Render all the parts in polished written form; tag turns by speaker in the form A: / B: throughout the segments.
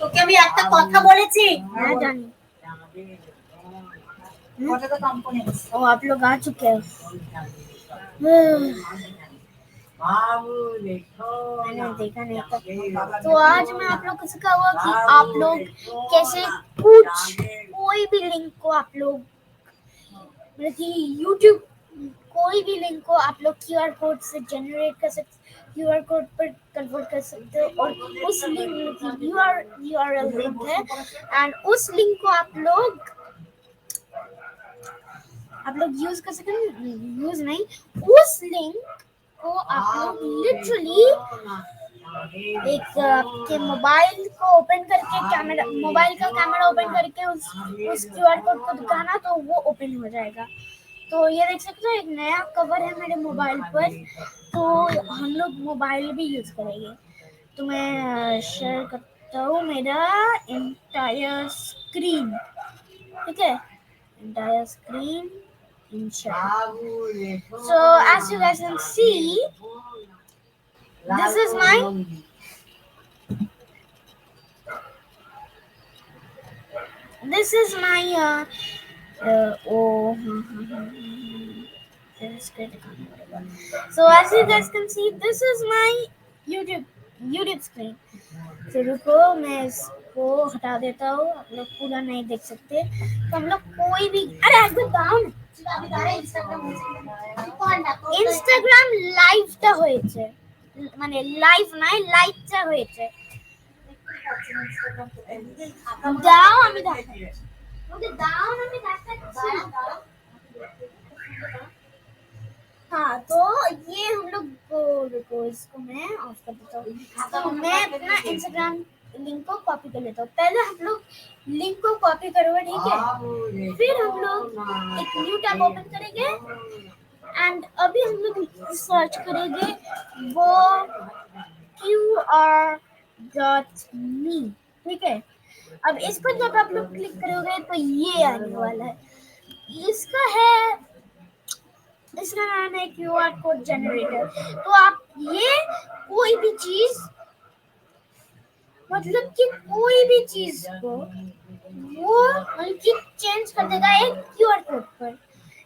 A: তোকে আমি একটা কথা বলেছি।
B: मैं जानी
A: ओ आप लोग आ चुके हैं। मैंने देखा नहीं था। तो आज मैं आप लोग को सिखाऊंगा कि आप लोग कैसे कोई भी लिंक को आप लोग मतलब कि यूट्यूब कोई भी लिंक को आप लोग क्यूआर कोड से जनरेट कर सकते, क्यूआर कोड पर कन्वर्ट कर सकते हो और उस लिंक की यूआरएल लिंक है एंड उस लिंक को आप लोग यूज कर सकते हैं। यूज नहीं, उस लिंक को आप लोग लिटरली एक आपके मोबाइल को ओपन करके मोबाइल का कैमरा ओपन करके उस क्यूआर कोड को दिखाना तो वो ओपन हो जाएगा। तो ये देख सकते हो एक नया कवर है मेरे मोबाइल पर, तो हम लोग मोबाइल भी यूज करेंगे। तो मैं शेयर करता हूँ मेरा इंटायर स्क्रीन, ठीक है, entire screen in share. So as you guys can see, this is my so as you guys can see, this is my YouTube screen. तो रुको मैं इसको हटा देता हूँ, आप लोग पूरा नहीं देख सकते। तो हम लोग कोई भी ইনস্টাগ্রাম লাইভটা হয়েছে, মানে লাইভ নাই লাইভটা হয়েছে। দাও আমি দেখাচ্ছি। हाँ तो ये हम लोग को इसको मैं ऑफ कर देता हूँ। तो मैं अपना इंस्टाग्राम लिंक को कॉपी कर लेता हूँ। पहले हम लोग लिंक को कॉपी करोगे, ठीक है, फिर हम लोग एक न्यू टैब ओपन करेंगे एंड अभी हम लोग सर्च करेंगे वो QR.me, ठीक है। अब इस पर जब आप लोग क्लिक करोगे तो ये आने वाला है, इसका नाम है क्यूआर कोड जनरेटर। तो आप ये कोई भी चीज मतलब कि कोई भी चीज को वो चेंज कर देगा एक क्यूआर कोड पर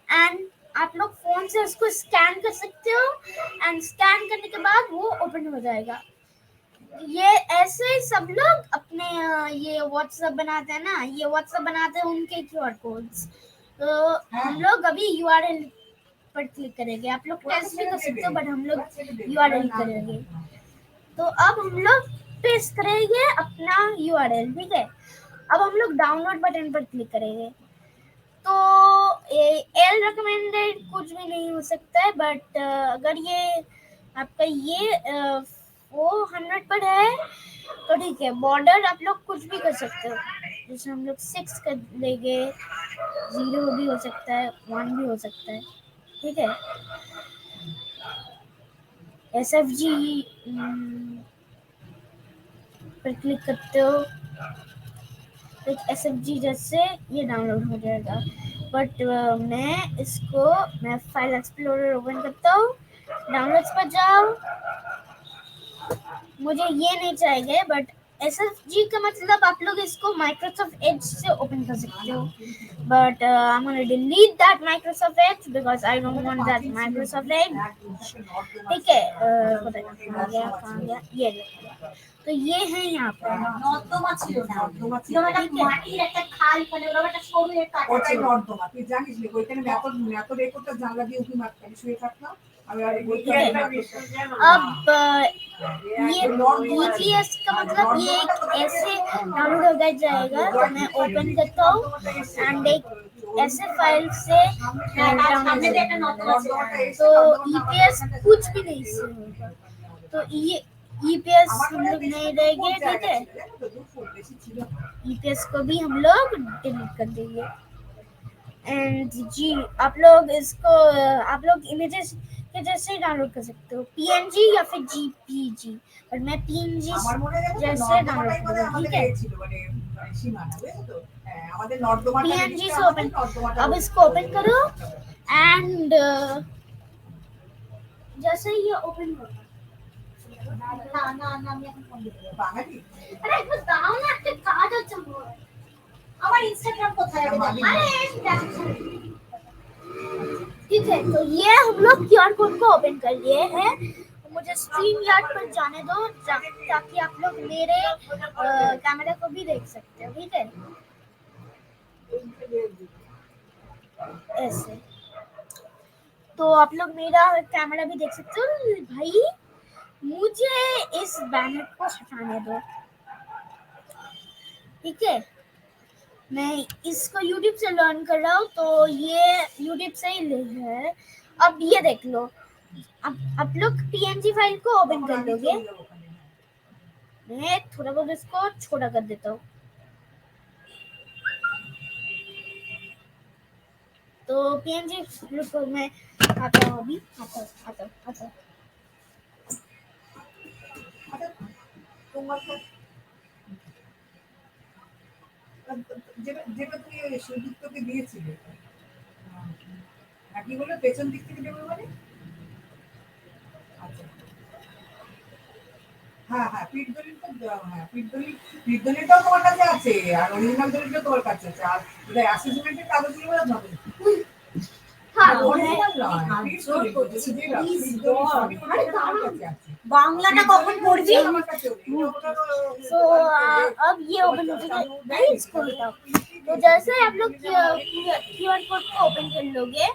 A: एंड आप लोग फोन से उसको स्कैन कर सकते हो एंड स्कैन करने के बाद वो ओपन हो जाएगा। ये ऐसे ही सब लोग अपने ये व्हाट्सएप बनाते हैं ना, ये व्हाट्सएप बनाते हैं उनके क्यूआर कोड्स। तो हम लोग अभी यूआरएल पर क्लिक करेंगे, आप लोग टेस्ट भी कर सकते हो बट हम लोग यूआरएल करेंगे। तो अब हम लोग पेस्ट करेंगे अपना यूआरएल, ठीक है। अब हम लोग डाउनलोड बटन पर क्लिक करेंगे। तो एल रिकमेंडेड कुछ भी नहीं हो सकता है बट अगर ये आपका ये 400 पर है तो ठीक है। बॉर्डर आप लोग कुछ भी कर सकते हो, जैसे हम लोग 6 कर लेंगे, 0 भी हो सकता है, 1 भी हो सकता है, ठीक है। SFG पर क्लिक करते हो तो SFG जैसे ये डाउनलोड हो जाएगा। बट मैं फाइल एक्सप्लोरर ओपन करता हूँ, डाउनलोड्स पर जाओ, मुझे ये नहीं चाहिए बट SFG का मतलब आप लोग इसको माइक्रोसॉफ्ट एज से ओपन कर सकते हो but I am gonna delete that Microsoft Edge because I don't want that Microsoft Edge, ठीक है। कहाँ गया ये, तो ये है यहाँ पर নর্দমা ছিল না, মাটির একটা খাল, মানে ওরা একটা সরু একটা ওটাই নর্দমা। তুই জানিস না ওইখানে এত রেকর্ডটা জানলা দিয়ে উঠে মারতে আমি শুয়ে থাকলাম। अब ये BTS का मतलब ये एक ऐसे डाउनलोड हो जाएगा। तो मैं ओपन करता हूँ एंड एक ऐसे फाइल से डाउनलोड, तो EPS कुछ भी नहीं से होगा। तो ये ईपीएस हम लोग नहीं रहेंगे, ठीक है। ईपीएस को भी हम लोग डिलीट कर देंगे। एंड जी आप लोग इमेजेस के जैसे डाउनलोड कर सकते हो, पीएनजी या फिर जीपीजी, और मैं पीएनजी जैसे डाउनलोड करूंगा, ठीक है। पीएनजी से ओपन, अब इसको ओपन करो एंड जैसे ये ओपन होगा, আরে একটু দাও না, একটা কাজ আছে আমার। আমার इंस्टाग्राम কোথায় আছে? ठीक है, तो ये हम लोग क्यूआर कोड को ओपन कर लिए हैं। मुझे स्ट्रीम यार्ड पर जाने दो ताकि आप लोग मेरे कैमरा को भी देख सकते हो, ठीक है। ऐसे तो आप लोग मेरा कैमरा भी देख सकते हो। भाई मुझे इस बैनर को हटाने दो, ठीक है। मैं इसको YouTube से लर्न कर रहा हूँ, तो ये YouTube से ही ले है। अब ये देख लो, अब आप लोग PNG फाइल को ओपन कर लोगे। मैं थोड़ा बहुत इसको छोटा कर देता हूँ। तो PNG रुको, मैं आता हूँ अभी, आता हूँ। যেটা তুমি সুযুক্তকে দিয়েছিলে নাকি বলে পেছন দিক থেকে দেবে মানে? আচ্ছা, হ্যাঁ হ্যাঁ, পিঠ দলিলটা হ্যাঁ, পিঠ দলিলটাও তোমার কাছে আছে, আর অরিজিনাল দলিলটাও তোমার কাছে আছে, আর এটা অ্যাসেসমেন্টের কাগজগুলো হবে। বাংলাটা কখন পড়বি? तो अब ये ओपन हो चुका है इसको हटाओ। तो जैसे आप लोग क्यूआर कोड को ओपन कर लोगे,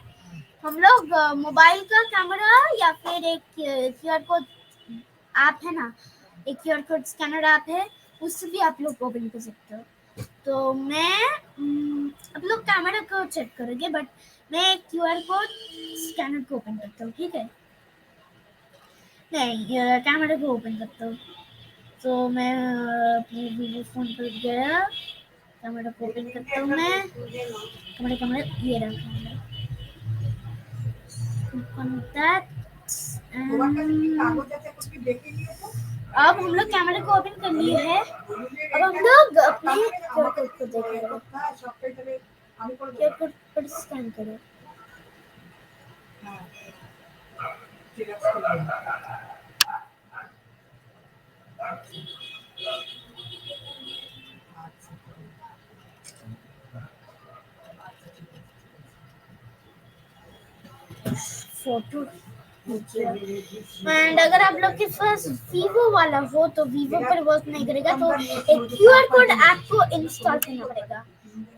A: हम लोग मोबाइल का कैमरा या फिर एक क्यूआर कोड ऐप है ना, एक क्यूआर कोड स्कैनर ऐप है, उससे भी आप लोग ओपन कर सकते हो। तो मैं आप लोग कैमरा को चेक करोगे, बट मैं क्यूआर कोड स्कैनर को ओपन करता हूँ, ठीक है। नहीं, कैमरा को ओपन करता हूँ। तो मैं अपने वीडियो फोन पर गया, कैमरा को ओपन करता हूँ मैं। कैमरा ये रहा कैमरा। अब हम लोग कैमरे को ओपन कर लिए हैं। अब हम लोग अपने क्यूआर कोड को देखेंगे। क्यूआर कोड पर स्कैन करो। फोटो एंड अगर आप लोग के पास वीवो वाला हो तो वीवो पर वर्क नहीं करेगा, तो एक क्यूआर कोड ऐप को इंस्टॉल करना पड़ेगा।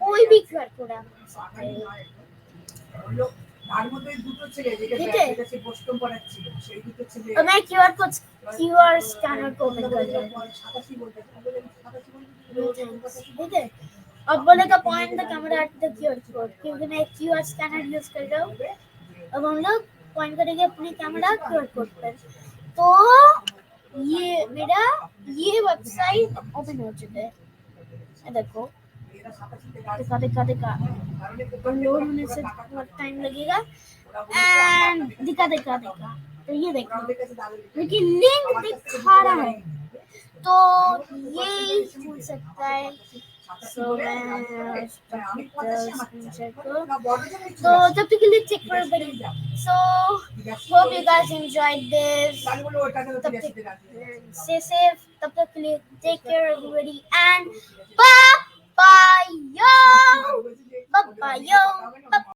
A: कोई भी क्यूआर कोड ऐप तो मैं क्यूआर स्कैनर को ओपन कर रहा हूँ, ठीक है। अब बोलेगा point the camera at the QR code, क्योंकि मैं क्यूआर स्कैनर यूज कर रहा हूँ। अब हम लोग पॉइंट करेंगे अपने कैमरा क्यूआर कोड पर, तो ये मेरा ये वेबसाइट ओपन हो चुका है। देखो दिखा लोड होने से बहुत टाइम लगेगा एंड दिखा। तो ये देखो क्योंकि लिंक दिखा रहा है, तो ये हो सकता है। So so तब तक के लिए check for everybody. So hope you guys enjoyed this. Stay safe. तब तक के लिए take care everybody and bye.